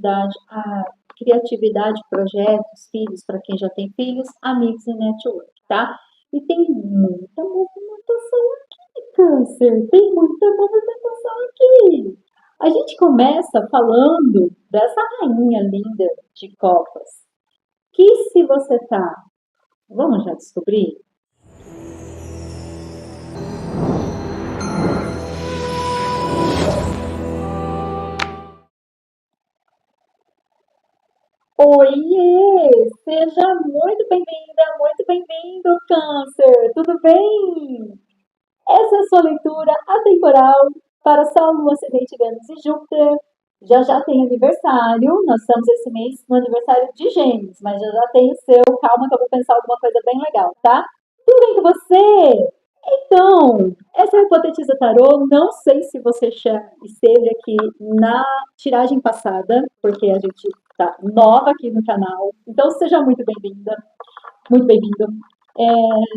a criatividade, projetos, filhos, para quem já tem filhos, amigos e network, tá? E tem muita movimentação aqui, Câncer, tem muita movimentação aqui. A gente começa falando dessa rainha linda de copas, que se você tá, vamos já descobrir? Oiê! Seja muito bem-vinda, muito bem-vindo, Câncer! Tudo bem? Essa é a sua leitura atemporal para Sol, Lua, Ascendente, Vênus e Júpiter. Já já tem aniversário, nós estamos esse mês no aniversário de Gêmeos, mas já já tem o seu. Calma que eu vou pensar alguma coisa bem legal, tá? Tudo bem com você? Então, essa é a Hipotetiza Tarô. Não sei se você já esteve aqui na tiragem passada, porque a gente está nova aqui no canal. Então, seja muito bem-vinda, muito bem-vindo.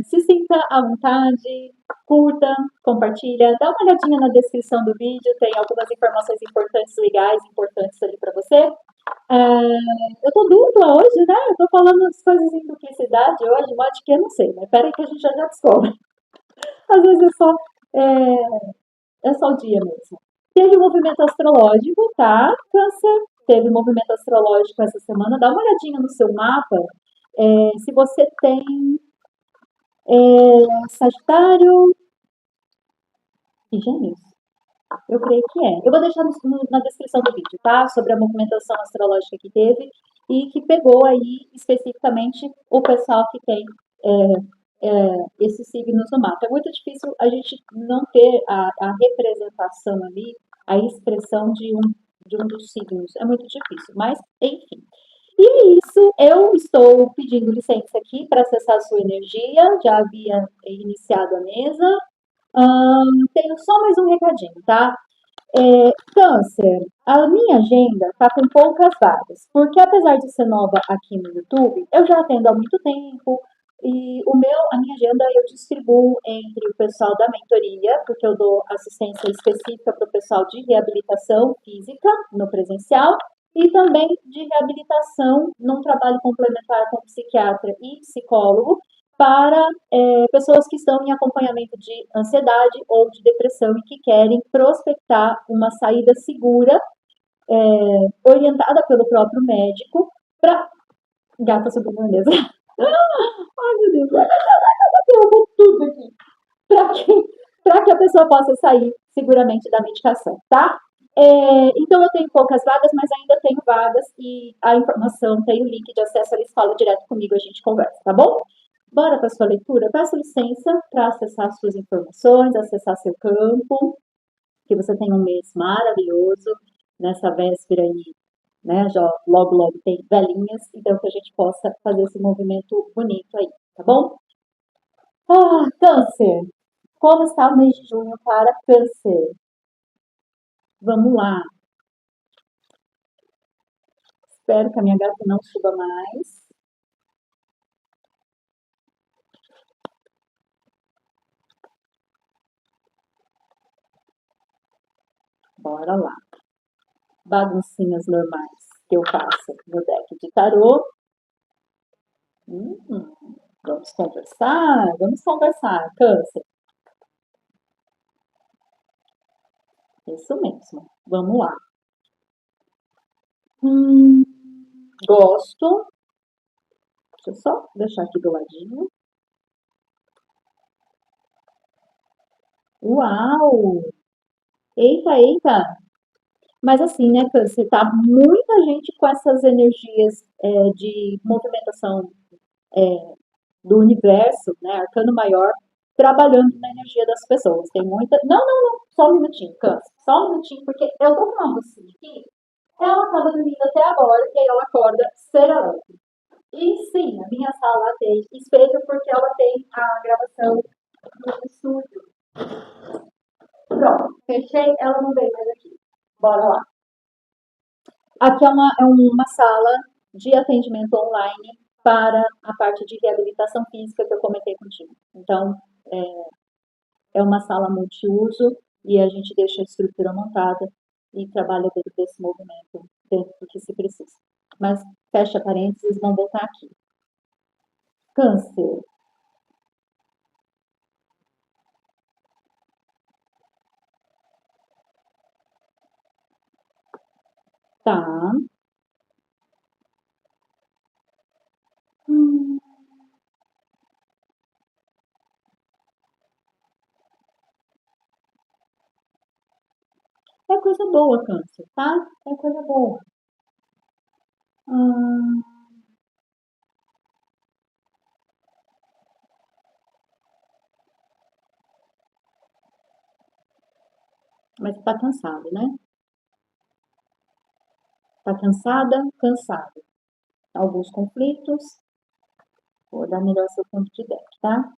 Se sinta à vontade, curta, compartilha, dá uma olhadinha na descrição do vídeo, tem algumas informações importantes, legais, importantes ali para você. Eu tô dupla hoje, né? Eu tô falando as coisas em duplicidade hoje, mas que eu não sei, mas peraí que a gente já descobre. Às vezes é só o dia mesmo. Teve movimento astrológico, tá? Câncer, teve movimento astrológico essa semana. Dá uma olhadinha no seu mapa. Se você tem Sagitário e Gêmeos, eu creio que é. Eu vou deixar na descrição do vídeo, tá? Sobre a movimentação astrológica que teve e que pegou aí especificamente o pessoal que tem esses signos no mapa. É muito difícil a gente não ter a representação ali, a expressão de um dos signos. É muito difícil, mas enfim. E é isso, eu estou pedindo licença aqui para acessar a sua energia, já havia iniciado a mesa. Tenho só mais um recadinho, tá? Câncer, a minha agenda está com poucas vagas, porque apesar de ser nova aqui no YouTube, eu já atendo há muito tempo e a minha agenda eu distribuo entre o pessoal da mentoria, porque eu dou assistência específica para o pessoal de reabilitação física no presencial e também de reabilitação num trabalho complementar com psiquiatra e psicólogo para pessoas que estão em acompanhamento de ansiedade ou de depressão e que querem prospectar uma saída segura, orientada pelo próprio médico, para. Gata sobre mesa. Ai, meu Deus, eu vou tudo aqui. Para que a pessoa possa sair seguramente da medicação, tá? Então eu tenho poucas vagas, mas ainda tenho vagas e a informação, tem o link de acesso, eles falam direto comigo, a gente conversa, tá bom? Bora para a sua leitura? Peço licença para acessar suas informações, acessar seu campo, que você tenha um mês maravilhoso nessa véspera aí, né? Já logo, logo tem velhinhas, então que a gente possa fazer esse movimento bonito aí, tá bom? Câncer. Como está o mês de junho para Câncer? Vamos lá. Espero que a minha gata não suba mais. Bora lá. Baguncinhas normais que eu faço no deck de tarô. Vamos conversar, Câncer. Isso mesmo. Vamos lá. Gosto. Deixa eu só deixar aqui do ladinho. Uau! Eita, eita! Mas assim, né, Câncer, tá muita gente com essas energias de movimentação do universo, né, arcano maior, trabalhando na energia das pessoas. Tem muita. Não, não, não, só um minutinho, Câncer. Só um minutinho, porque eu tô com uma mocinha aqui, ela estava dormindo até agora, e aí ela acorda serelepe. E sim, a minha sala tem espelho porque ela tem a gravação no estúdio. Pronto, fechei, ela não veio mais aqui. Bora lá. Aqui é uma sala de atendimento online para a parte de reabilitação física que eu comentei contigo. Então, é uma sala multiuso e a gente deixa a estrutura montada e trabalha dentro desse movimento, dentro do que se precisa. Mas fecha parênteses, vamos voltar aqui. Câncer. Tá. Hum, é coisa boa, câncer, tá? É coisa boa. Hum, mas tá cansado, né? Tá cansada, cansado. Alguns conflitos, vou dar melhor seu ponto de deck, tá?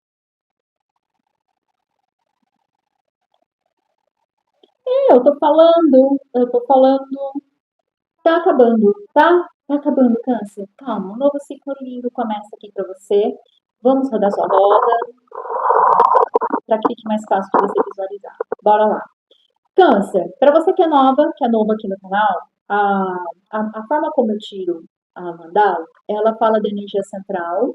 Eu tô falando, tá acabando, tá? Tá acabando, câncer. Calma, um novo ciclo lindo começa aqui pra você. Vamos rodar sua roda para que fique mais fácil de você visualizar. Bora lá. Câncer, para você que é novo aqui no canal, a forma como eu tiro a mandala, ela fala da energia central,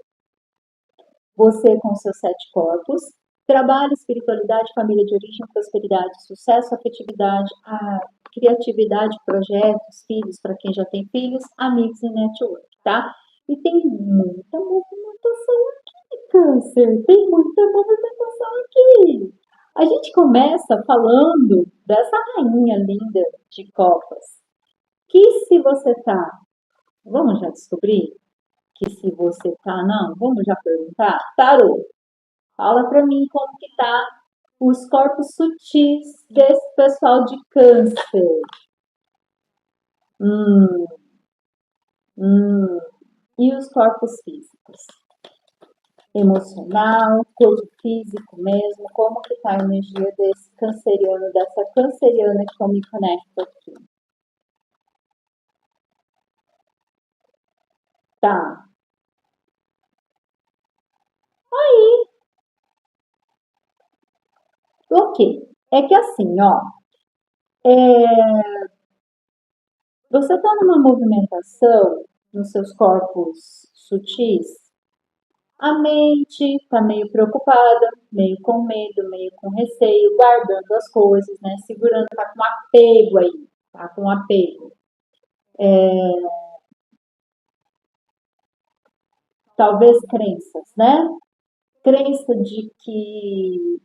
você com seus 7 corpos, trabalho, espiritualidade, família de origem, prosperidade, sucesso, afetividade, a criatividade, projetos, filhos, para quem já tem filhos, amigos e network, tá? E tem muita movimentação aqui, câncer, tem muita movimentação aqui. A gente começa falando dessa rainha linda de copas, que se você tá, vamos já descobrir que se você tá, não, vamos já perguntar, tarô, fala para mim como que tá os corpos sutis desse pessoal de câncer. Hum, hum. E os corpos físicos? Emocional, corpo físico mesmo, como que tá a energia desse canceriano, dessa canceriana que eu me conecto aqui? Tá, ok. É que assim, ó, é, você está numa movimentação nos seus corpos sutis, a mente está meio preocupada, meio com medo, meio com receio, guardando as coisas, né? Segurando, tá com apego aí, tá com apego. Talvez crenças, né? Crença de que,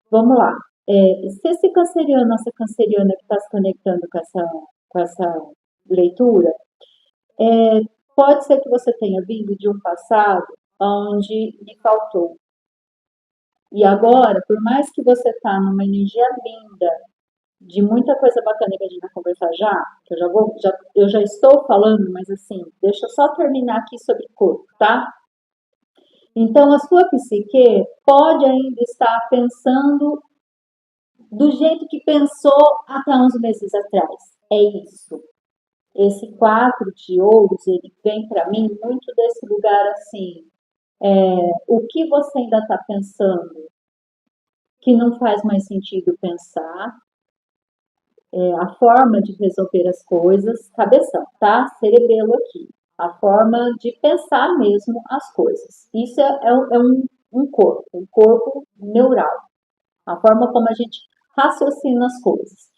vamos lá, se esse canceriano, essa canceriana que está se conectando com essa leitura, pode ser que você tenha vindo de um passado onde lhe faltou. E agora, por mais que você tá numa energia linda, de muita coisa bacana que a gente vai conversar já, que eu já estou falando, mas assim, deixa eu só terminar aqui sobre corpo, tá? Então, a sua psique pode ainda estar pensando do jeito que pensou até uns meses atrás. É isso. Esse 4 de ouros, ele vem para mim muito desse lugar assim, o que você ainda está pensando que não faz mais sentido pensar, a forma de resolver as coisas, cabeção, tá? Cerebelo aqui. A forma de pensar mesmo as coisas. Isso um corpo neural. A forma como a gente raciocina as coisas.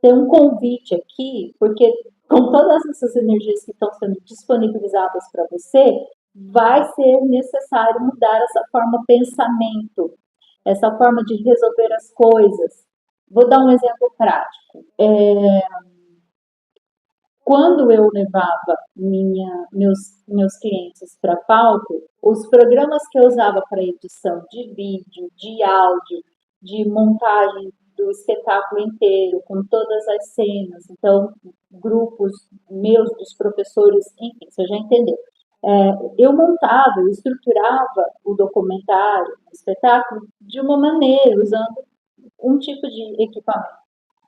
Tem um convite aqui, porque com todas essas energias que estão sendo disponibilizadas para você, vai ser necessário mudar essa forma de pensamento, essa forma de resolver as coisas. Vou dar um exemplo prático. Quando eu levava meus clientes para palco, os programas que eu usava para edição de vídeo, de áudio, de montagem do espetáculo inteiro, com todas as cenas, então, grupos meus, dos professores, enfim, você já entendeu. Eu montava, eu estruturava o documentário, o espetáculo, de uma maneira, usando um tipo de equipamento.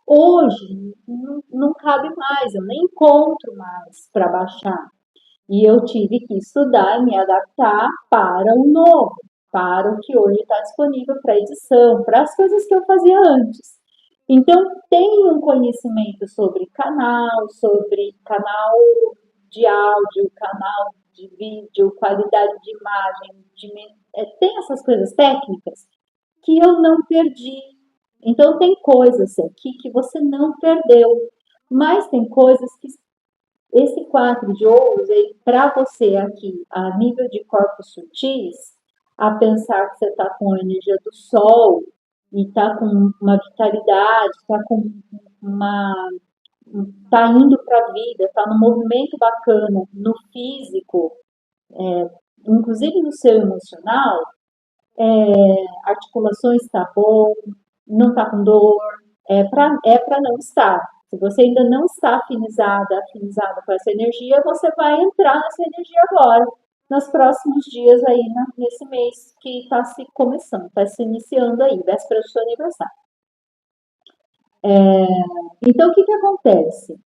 Hoje não cabe mais, eu nem encontro mais para baixar. E eu tive que estudar e me adaptar para o novo, para o que hoje está disponível para edição, para as coisas que eu fazia antes. Então, tem um conhecimento sobre canal de áudio, canal de vídeo, qualidade de imagem, tem essas coisas técnicas que eu não perdi. Então, tem coisas aqui que você não perdeu, mas tem coisas que esse 4 de ouros, para você aqui, a nível de corpos sutis, a pensar que você está com a energia do sol e está com uma vitalidade, está com uma. Está indo para a vida, está no movimento bacana, no físico, inclusive no seu emocional, articulações está bom, não está com dor, é para não estar. Se você ainda não está afinizada com essa energia, você vai entrar nessa energia agora, nos próximos dias aí, nesse mês que está se começando, está se iniciando aí, véspera do seu aniversário. Então, o que acontece?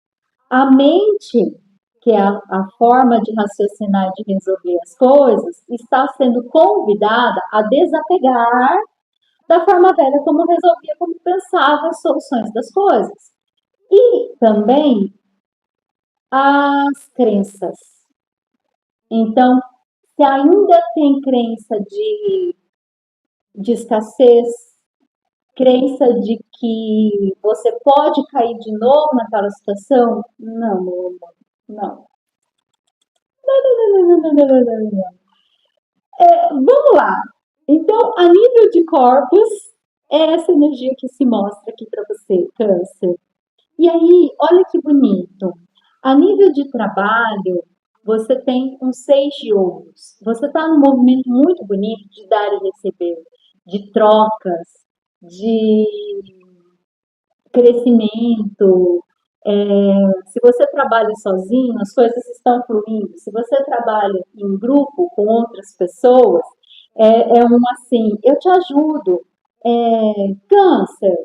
A mente, que é a forma de raciocinar e de resolver as coisas, está sendo convidada a desapegar da forma velha como resolvia, como pensava as soluções das coisas. E também as crenças. Então, se ainda tem crença de escassez, crença de que você pode cair de novo naquela situação, não, meu amor, não. Não, não, não, não, não, não. Vamos lá. Então, a nível de corpos, é essa energia que se mostra aqui para você, Câncer. E aí, olha que bonito. A nível de trabalho, você tem um 6 de ouros. Você está num movimento muito bonito de dar e receber, de trocas, de crescimento. Se você trabalha sozinho, as coisas estão fluindo. Se você trabalha em grupo com outras pessoas, é um assim, eu te ajudo. Câncer,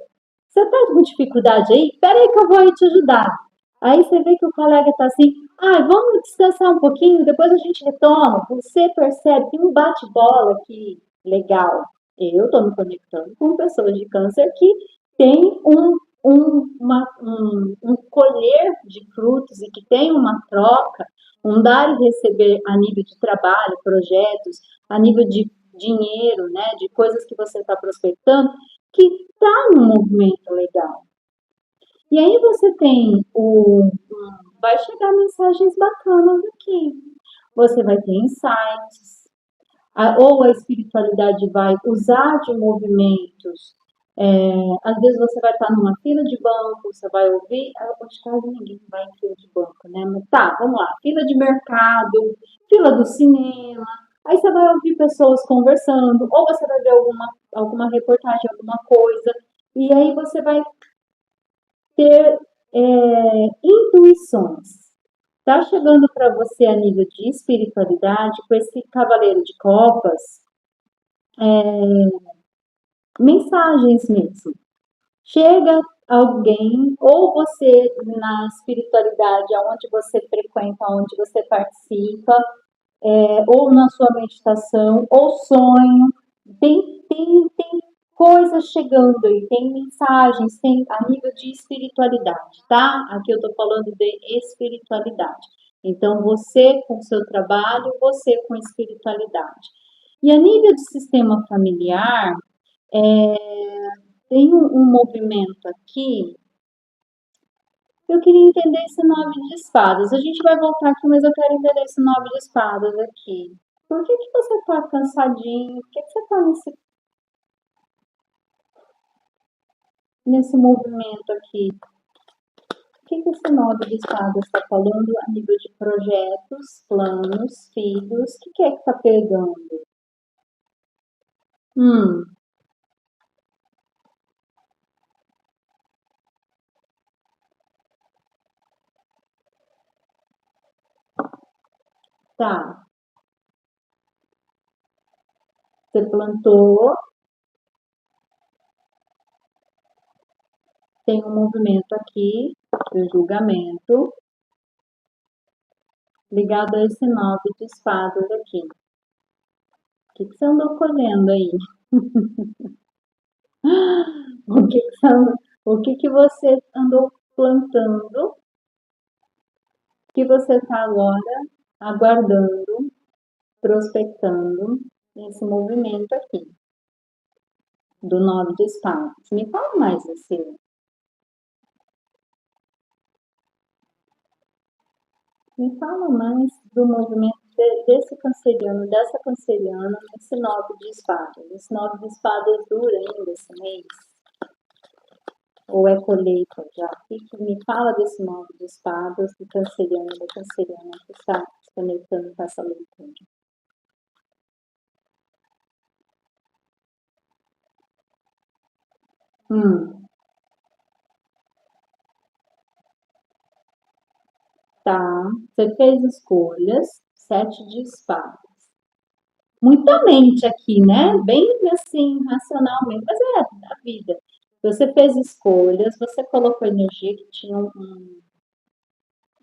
você está com dificuldade aí? Espera aí que eu vou aí te ajudar. Aí você vê que o colega está assim, vamos descansar um pouquinho, depois a gente retoma. Você percebe, tem um bate-bola aqui legal. Eu estou me conectando com pessoas de câncer que têm um colher de frutos e que tem uma troca, um dar e receber a nível de trabalho, projetos, a nível de dinheiro, né, de coisas que você está prospectando, que está num movimento legal. E aí você tem vai chegar mensagens bacanas aqui. Você vai ter insights, ou a espiritualidade vai usar de movimentos. Às vezes você vai estar numa fila de banco, você vai ouvir, de casa ninguém vai em fila de banco, né? Mas tá, vamos lá, fila de mercado, fila do cinema, aí você vai ouvir pessoas conversando, ou você vai ver alguma reportagem, alguma coisa, e aí você vai ter intuições. Está chegando para você a nível de espiritualidade, com esse cavaleiro de copas, mensagens mesmo. Chega alguém, ou você na espiritualidade, aonde você frequenta, onde você participa, ou na sua meditação, ou sonho, tem coisas chegando aí, tem mensagens, tem a nível de espiritualidade, tá? Aqui eu tô falando de espiritualidade. Então, você com o seu trabalho, você com espiritualidade. E a nível de sistema familiar, tem um movimento aqui. Eu queria entender esse 9 de espadas. A gente vai voltar aqui, mas eu quero entender esse 9 de espadas aqui. Por que você tá cansadinho? Por que você tá nesse movimento aqui? O que esse 9 de espadas está falando a nível de projetos, planos, filhos? O que é que está pegando? Hum, tá. Você plantou, tem um movimento aqui, de julgamento, ligado a esse 9 de espadas aqui. O que você andou colhendo aí? O que você andou... O que que você andou plantando, que você está agora aguardando, prospectando esse movimento aqui, do 9 de espadas. Me fala mais desse. Me fala mais do movimento desse canceriano, dessa canceriana, nesse 9 de espadas. Esse 9 de espadas dura ainda esse mês? Ou é colheita já? Me fala desse 9 de espadas, do canceriano, da canceriana que está se conectando com essa leitura. Hum, tá. Você fez escolhas, 7 de espadas. Muita mente aqui, né? Bem assim, racionalmente, mas é a vida. Você fez escolhas, você colocou energia que tinha uma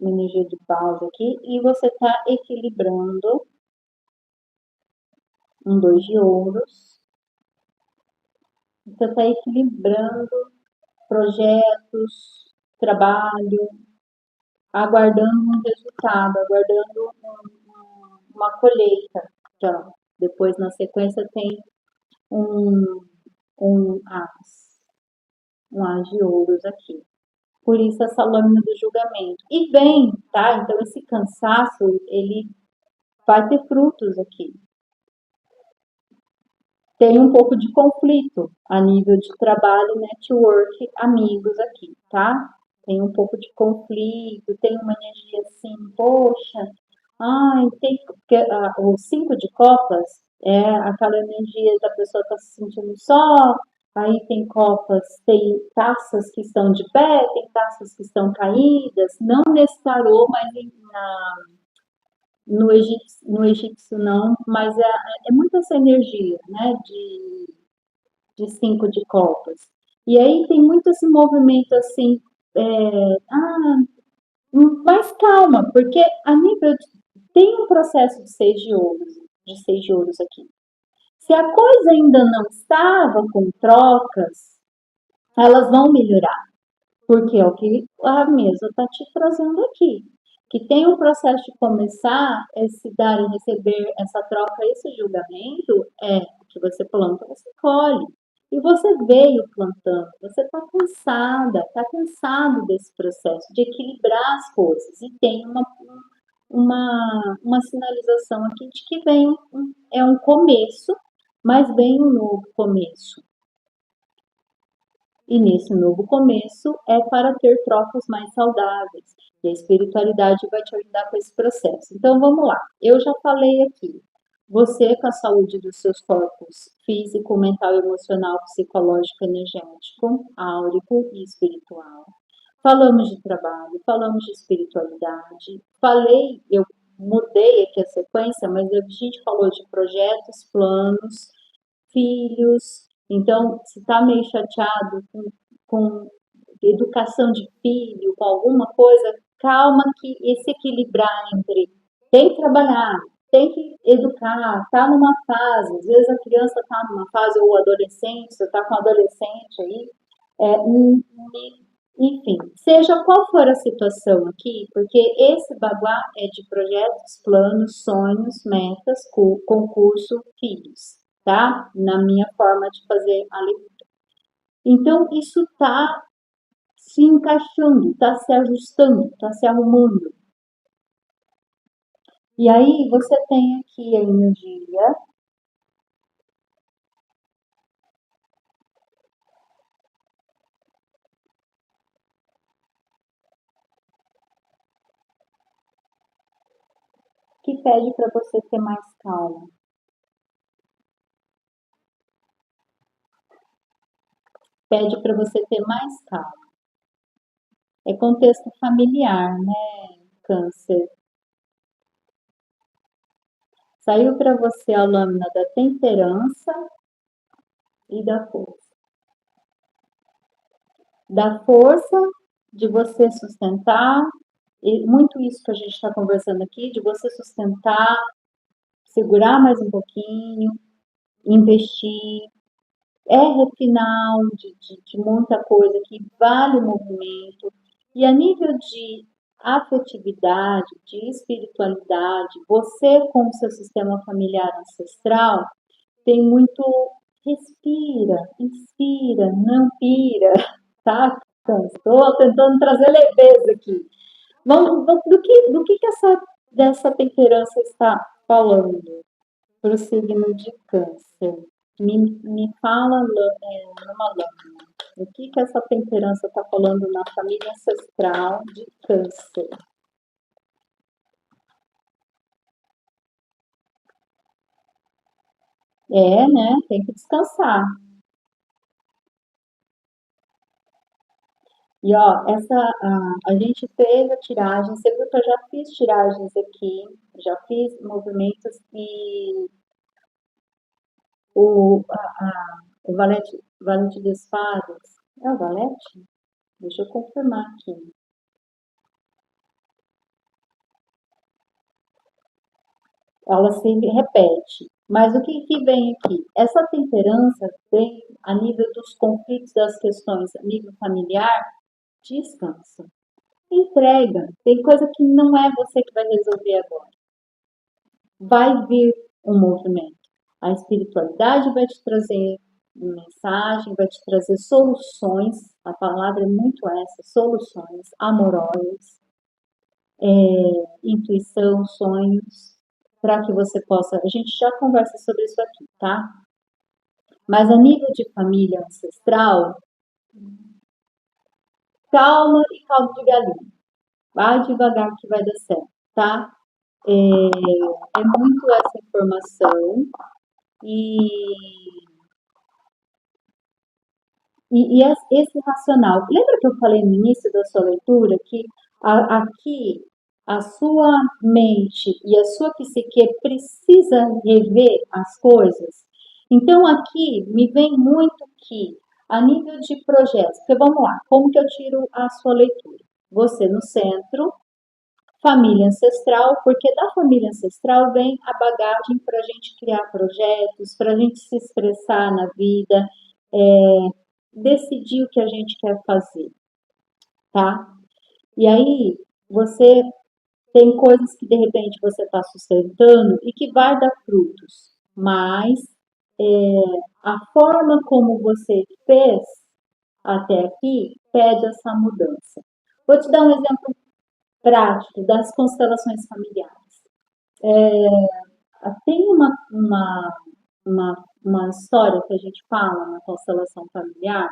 energia de pausa aqui, e você está equilibrando um 2 de ouros. Você está equilibrando projetos, trabalho, aguardando um resultado, aguardando uma colheita. Já. Depois, na sequência, tem um, um as, um as de ouros aqui. Por isso essa lâmina do julgamento. E vem, tá? Então esse cansaço, ele vai ter frutos aqui. Tem um pouco de conflito a nível de trabalho, network, amigos aqui, tá? Tem um pouco de conflito, tem uma energia assim, poxa, ai, tem porque, o 5 de copas é aquela energia da pessoa estar se sentindo só, aí tem copas, tem taças que estão de pé, tem taças que estão caídas, não nesse tarô, mas no egípcio não, mas é muito essa energia, né, de 5 de copas. E aí tem muito esse movimento assim, é, ah, mas calma, porque a nível tem um processo de seis de ouros aqui. Se a coisa ainda não estava com trocas, elas vão melhorar, porque é o que a mesa está te trazendo aqui. Que tem um processo de começar, esse dar e receber, essa troca, esse julgamento, é o que você planta, você colhe. E você veio plantando, você está cansada, está cansado desse processo de equilibrar as coisas. E tem uma sinalização aqui de que é um começo, mas vem um novo começo. E nesse novo começo é para ter trocas mais saudáveis. E a espiritualidade vai te ajudar com esse processo. Então vamos lá. Eu já falei aqui. Você com a saúde dos seus corpos físico, mental, emocional, psicológico, energético, áurico e espiritual. Falamos de trabalho, falamos de espiritualidade. Eu mudei aqui a sequência, mas a gente falou de projetos, planos, filhos. Então, se está meio chateado com educação de filho, com alguma coisa, calma que esse equilibrar entre tem que trabalhar, tem que educar, está numa fase, às vezes a criança está numa fase, ou o adolescente, você está com um adolescente aí, enfim, seja qual for a situação aqui, porque esse baguá é de projetos, planos, sonhos, metas, concurso, filhos, tá? Na minha forma de fazer a leitura. Então, isso está se encaixando, está se ajustando, está se arrumando. E aí você tem aqui a energia que pede para você ter mais calma. Pede para você ter mais calma. É contexto familiar, né, Câncer? Saiu para você a lâmina da temperança e da força. Da força de você sustentar, e muito isso que a gente está conversando aqui, de você sustentar, segurar mais um pouquinho, investir, final de muita coisa que vale o movimento. E a nível de afetividade, de espiritualidade, você com o seu sistema familiar ancestral tem muito respira, inspira, não pira, tá? Estou tentando trazer leveza aqui. Do que essa dessa temperança está falando para o signo de câncer? Me fala numa lâmina. O que essa temperança está falando na família ancestral de câncer? É, né? Tem que descansar. E ó, a gente fez a tiragem, você viu que eu já fiz tiragens aqui, já fiz movimentos e o valete de espadas, é o valete? Deixa eu confirmar aqui. Ela se repete. Mas o que vem aqui? Essa temperança vem a nível dos conflitos, das questões a nível familiar, descansa. Entrega. Tem coisa que não é você que vai resolver agora. Vai vir um movimento. A espiritualidade vai te trazer mensagem, vai te trazer soluções. A palavra é muito essa, soluções amorosas, intuição, sonhos, para que você possa. A gente já conversa sobre isso aqui, tá? Mas a nível de família ancestral, calma e caldo de galinha. Vai devagar que vai dar certo, tá? É muito essa informação e, esse racional. Lembra que eu falei no início da sua leitura que aqui a sua mente e a sua psique precisa rever as coisas? Então aqui me vem muito que a nível de projetos, porque vamos lá, como que eu tiro a sua leitura? Você no centro, família ancestral, porque da família ancestral vem a bagagem para a gente criar projetos, para a gente se expressar na vida, decidir o que a gente quer fazer, tá? E aí você tem coisas que de repente você está sustentando e que vai dar frutos, mas a forma como você fez até aqui pede essa mudança. Vou te dar um exemplo prático das constelações familiares. Tem uma história que a gente fala na constelação familiar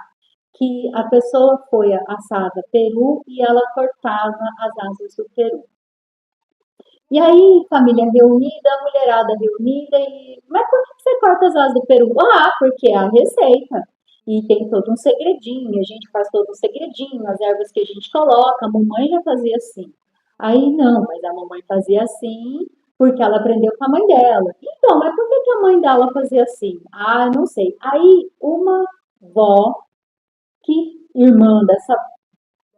que a pessoa foi assada peru e ela cortava as asas do peru. E aí, família reunida, mulherada reunida, mas por que você corta as asas do peru? Ah, porque é a receita. E tem todo um segredinho, a gente faz todo um segredinho, as ervas que a gente coloca, a mamãe já fazia assim. Aí não, mas a mamãe fazia assim porque ela aprendeu com a mãe dela. Então, mas por que a mãe dela fazia assim? Ah, não sei. Aí uma vó, que irmã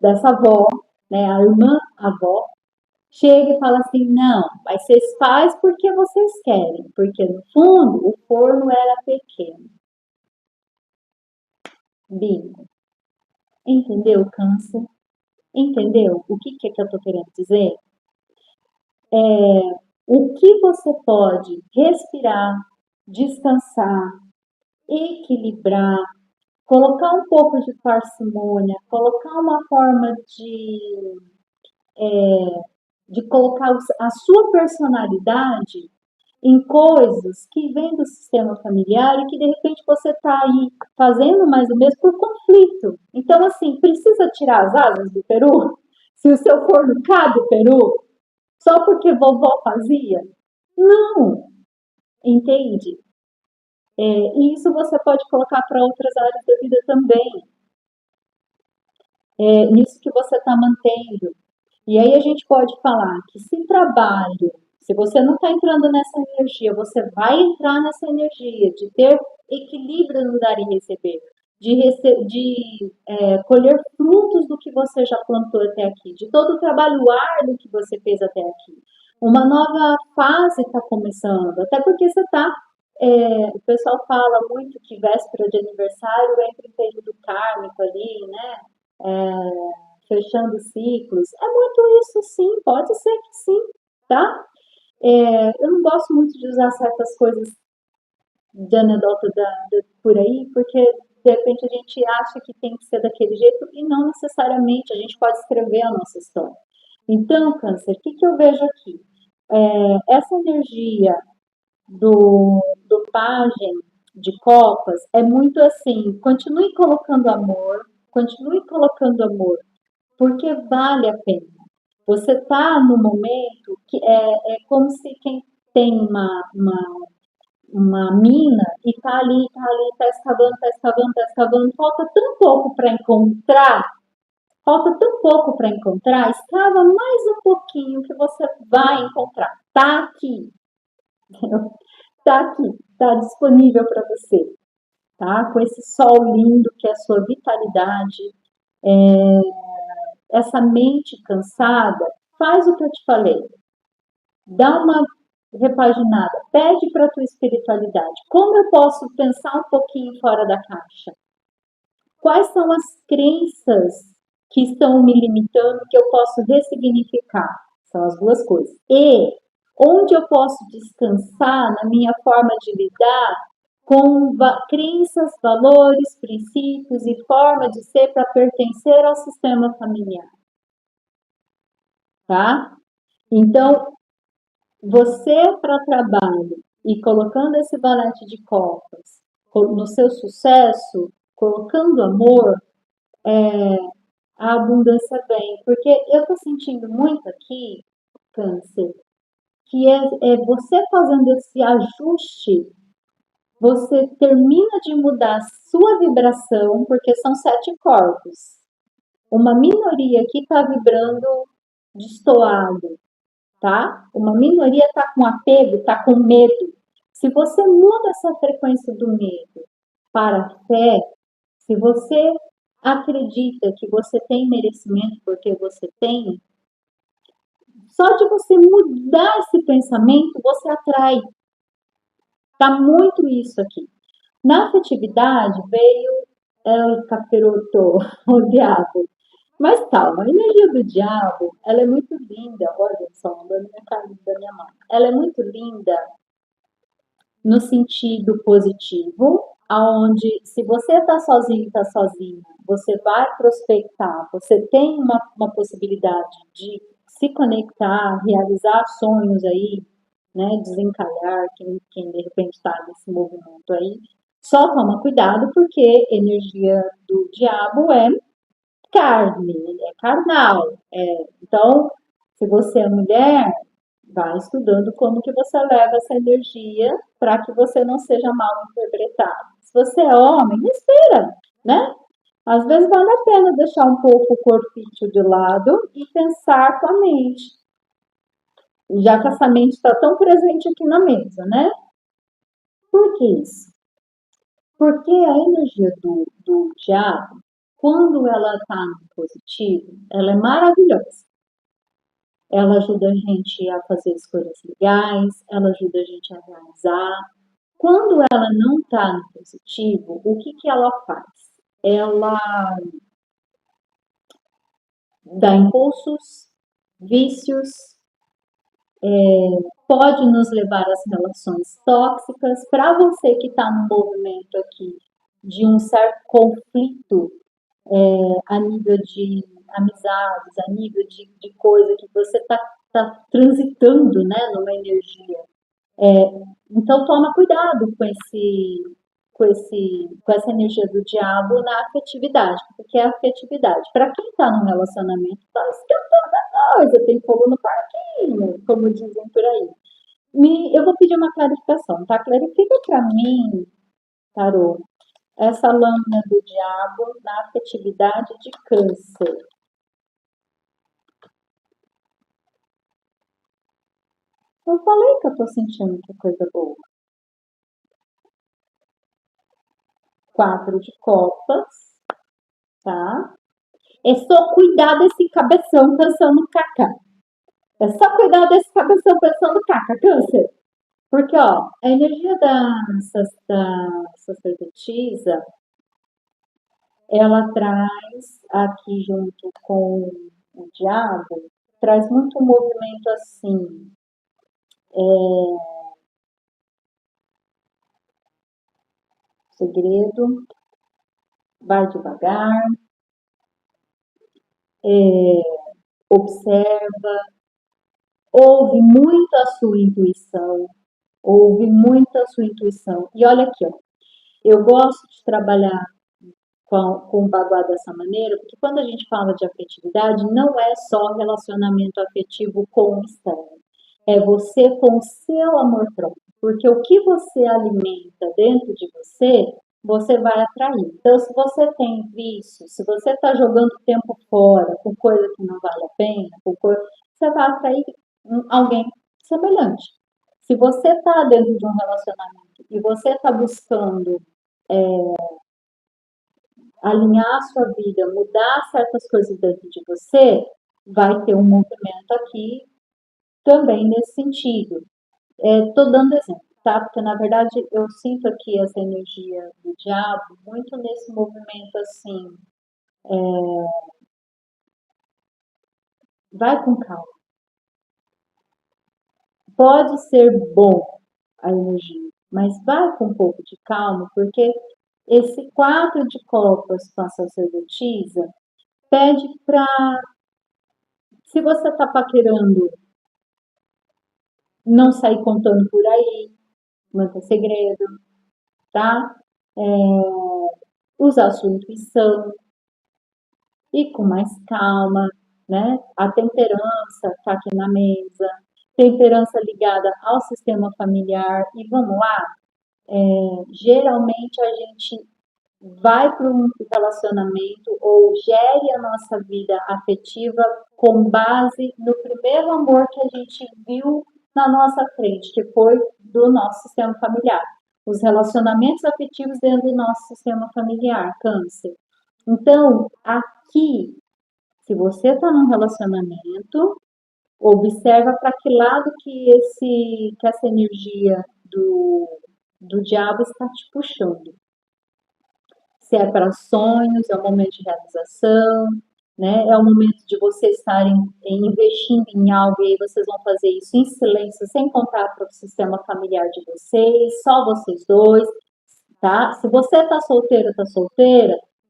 dessa avó, né, a irmã avó, chega e fala assim: não, mas vocês fazem porque vocês querem, porque no fundo o forno era pequeno. Bingo. Entendeu, câncer? Entendeu o que eu estou querendo dizer? O que você pode respirar, descansar, equilibrar, colocar um pouco de parcimônia, colocar uma forma de colocar a sua personalidade em coisas que vêm do sistema familiar e que de repente você está aí fazendo mais ou menos por conflito. Então, assim, precisa tirar as asas do peru? Se o seu forno cabe o peru, só porque vovó fazia? Não, entende? E isso você pode colocar para outras áreas da vida também. Nisso que você está mantendo. E aí a gente pode falar que se trabalho, se você não está entrando nessa energia, você vai entrar nessa energia de ter equilíbrio no dar e receber, de colher frutos do que você já plantou até aqui, de todo o trabalho árduo que você fez até aqui. Uma nova fase está começando, até porque você está o pessoal fala muito que véspera de aniversário entra em período kármico ali, né? Fechando ciclos. É muito isso, sim, pode ser que sim, tá? Eu não gosto muito de usar certas coisas de anedota por aí, porque de repente a gente acha que tem que ser daquele jeito e não necessariamente, a gente pode escrever a nossa história. Então, Câncer, o que, que eu vejo aqui? Essa energia do pajem de copas é muito assim, continue colocando amor, porque vale a pena. Você está no momento que é como se quem tem uma mina e tá ali, tá escavando, tá escavando, tá escavando, falta tão pouco para encontrar, escava mais um pouquinho que você vai encontrar. Tá aqui, tá aqui, tá disponível para você, tá? Com esse sol lindo que é a sua vitalidade, essa mente cansada, faz o que eu te falei. Dá uma repaginada, pede para a tua espiritualidade. Como eu posso pensar um pouquinho fora da caixa? Quais são as crenças que estão me limitando que eu posso ressignificar? São as duas coisas. E onde eu posso descansar na minha forma de lidar com crenças, valores, princípios e forma de ser para pertencer ao sistema familiar, tá? Então, você para trabalho e colocando esse valete de copas no seu sucesso, colocando amor, a abundância vem. Porque eu estou sentindo muito aqui, Câncer, que é você fazendo esse ajuste, você termina de mudar a sua vibração, porque são 7 corpos. Uma minoria aqui está vibrando destoado, tá? Uma minoria está com apego, está com medo. Se você muda essa frequência do medo para a fé, se você acredita que você tem merecimento porque você tem, só de você mudar esse pensamento, você atrai. Tá muito isso aqui. Na afetividade veio o capiroto, o diabo. Mas calma, a energia do diabo, ela é muito linda. Olha só, da minha cara, da minha mão. Ela é muito linda no sentido positivo, aonde se você está sozinho, está sozinha, você vai prospectar, você tem uma possibilidade de se conectar, realizar sonhos aí, né, desencalhar quem de repente está nesse movimento aí. Só toma cuidado porque energia do diabo é carne, é carnal. Então, se você é mulher, vai estudando como que você leva essa energia para que você não seja mal interpretado. Se você é homem, respira, né? Às vezes vale a pena deixar um pouco o corpício de lado e pensar com a mente, já que essa mente está tão presente aqui na mesa, né? Por que isso? Porque a energia do diabo, quando ela está no positivo, ela é maravilhosa. Ela ajuda a gente a fazer escolhas legais, ela ajuda a gente a realizar. Quando ela não está no positivo, o que, que ela faz? Ela dá impulsos, vícios, pode nos levar às relações tóxicas. Para você que está no movimento aqui de um certo conflito a nível de amizades, a nível de coisa que você tá transitando, né, numa energia. Então toma cuidado com essa energia do diabo na afetividade, porque é a afetividade. Para quem está num relacionamento, tá esquentando a coisa, tem fogo no parquinho, como dizem por aí. Eu vou pedir uma clarificação, tá? Clarifica para mim, Tarô, essa lâmina do diabo na afetividade de câncer. Eu falei que eu tô sentindo que coisa boa. 4 de copas, tá? É só cuidar desse cabeção pensando caca. É só cuidar desse cabeção pensando caca, câncer. Porque, ó, a energia da sacerdotisa, ela traz aqui junto com o diabo, traz muito movimento assim, segredo, vai devagar, observa, ouve muito a sua intuição, ouve muito a sua intuição. E olha aqui, ó, eu gosto de trabalhar com o baguá dessa maneira, porque quando a gente fala de afetividade, não é só relacionamento afetivo com o externo, é você com o seu amor próprio, porque o que você alimenta dentro de você, você vai atrair. Então, se você tem vício, se você está jogando tempo fora com coisa que não vale a pena, você vai atrair alguém semelhante. Se você está dentro de um relacionamento e você está buscando alinhar a sua vida, mudar certas coisas dentro de você, vai ter um movimento aqui também nesse sentido. Estou dando exemplo, tá? Porque na verdade eu sinto aqui essa energia do diabo muito nesse movimento assim, vai com calma. Pode ser bom a energia, mas vai com um pouco de calma, porque esse quatro de copas com a sacerdotisa pede para, se você está paquerando, não sair contando por aí, manter segredo, tá? Usar a sua intuição, ir com mais calma, né? A temperança está aqui na mesa, temperança ligada ao sistema familiar. E vamos lá, geralmente a gente vai para um relacionamento ou gere a nossa vida afetiva com base no primeiro amor que a gente viu na nossa frente, que foi do nosso sistema familiar. Os relacionamentos afetivos dentro do nosso sistema familiar, câncer. Então, aqui, se você está num relacionamento, observa para que lado que essa energia do diabo está te puxando. Se é para sonhos, é o momento de realização, né? É o momento de vocês estarem investindo em algo e aí vocês vão fazer isso em silêncio, sem contar para o sistema familiar de vocês, só vocês dois, tá? Se você tá solteira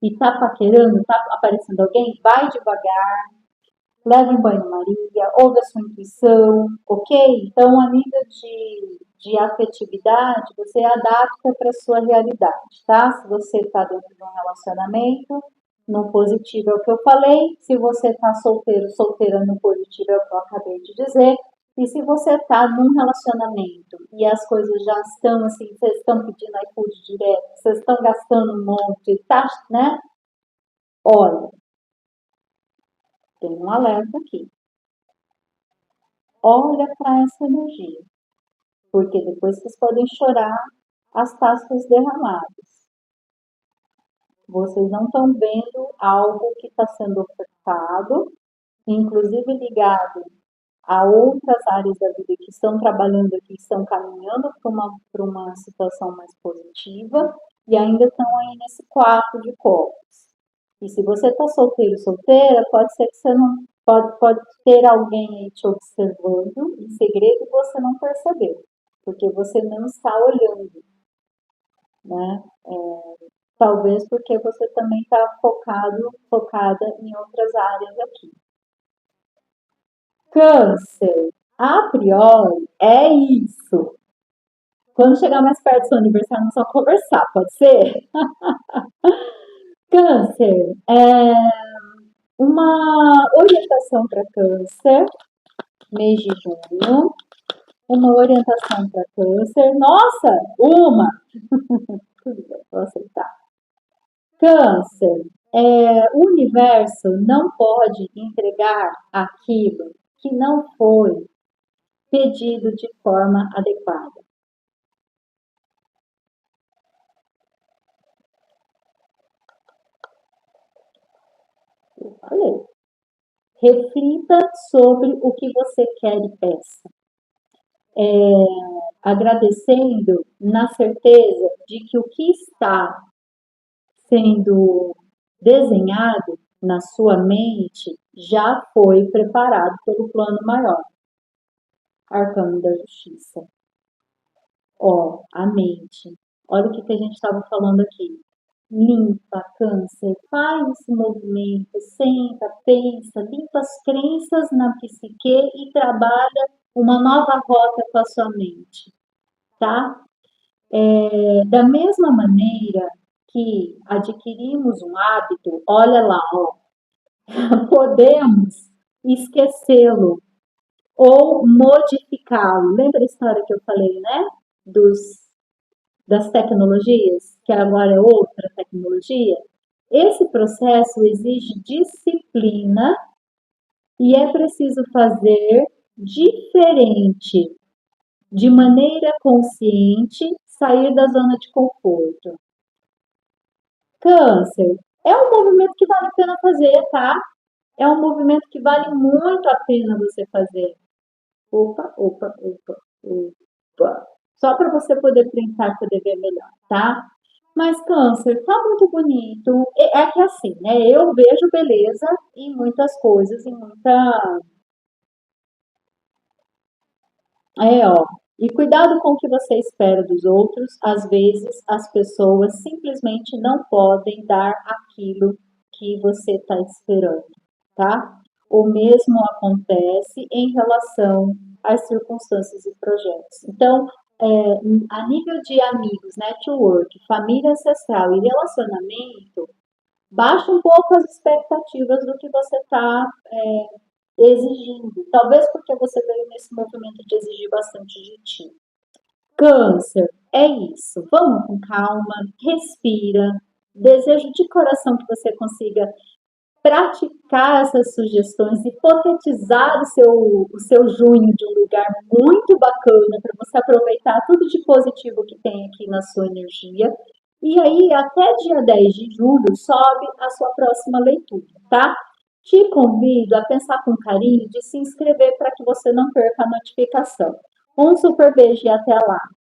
e tá paquerando, tá aparecendo alguém, vai devagar, leve um banho-maria, ouve a sua intuição, ok? Então, a nível de afetividade, você adapta para a sua realidade, tá? Se você está dentro de um relacionamento, no positivo é o que eu falei. Se você está solteiro, solteira, no positivo é o que eu acabei de dizer. E se você está num relacionamento e as coisas já estão assim, vocês estão pedindo iFood direto, vocês estão gastando um monte, tá, né? Olha, tem um alerta aqui. Olha para essa energia, porque depois vocês podem chorar as taças derramadas. Vocês não estão vendo algo que está sendo ofertado, inclusive ligado a outras áreas da vida que estão trabalhando aqui, estão caminhando para uma situação mais positiva e ainda estão aí nesse quatro de copas. E se você está solteiro, solteira, pode ser que você não pode ter alguém aí te observando em segredo e você não percebeu, porque você não está olhando, né? Talvez porque você também está focada em outras áreas aqui. Câncer, a priori, é isso. Quando chegar mais perto do seu aniversário, não só conversar, pode ser? Câncer, uma orientação para câncer, mês de junho, uma orientação para câncer. Nossa, uma! Tudo bem, vou aceitar. Câncer, o universo não pode entregar aquilo que não foi pedido de forma adequada. Eu falei. Reflita sobre o que você quer e peça. agradecendo na certeza de que o que está sendo desenhado na sua mente já foi preparado pelo plano maior. Arcano da Justiça. Ó, a mente. Olha o que a gente estava falando aqui. Limpa, câncer, faz esse movimento, senta, pensa, limpa as crenças na psique e trabalha uma nova rota com a sua mente, tá? Da mesma maneira que adquirimos um hábito, olha lá, ó, podemos esquecê-lo ou modificá-lo. Lembra a história que eu falei, né? Das tecnologias, que agora é outra tecnologia? Esse processo exige disciplina e é preciso fazer diferente, de maneira consciente, sair da zona de conforto. Câncer é um movimento que vale a pena fazer, tá? É um movimento que vale muito a pena você fazer. Opa, opa, opa, opa. Só para você poder printar, poder ver melhor, tá? Mas câncer, tá muito bonito. É que assim, né? Eu vejo beleza em muitas coisas, em muita. Ó. E cuidado com o que você espera dos outros. Às vezes, as pessoas simplesmente não podem dar aquilo que você está esperando, tá? O mesmo acontece em relação às circunstâncias e projetos. Então, a nível de amigos, network, família ancestral e relacionamento, baixa um pouco as expectativas do que você está exigindo. Talvez porque você veio nesse movimento de exigir bastante de ti. Câncer, é isso. Vamos com calma, respira. Desejo de coração que você consiga praticar essas sugestões, hipotetizar o seu junho de um lugar muito bacana para você aproveitar tudo de positivo que tem aqui na sua energia. E aí, até dia 10 de julho, sobe a sua próxima leitura, tá? Te convido a pensar com carinho de se inscrever para que você não perca a notificação. Um super beijo e até lá!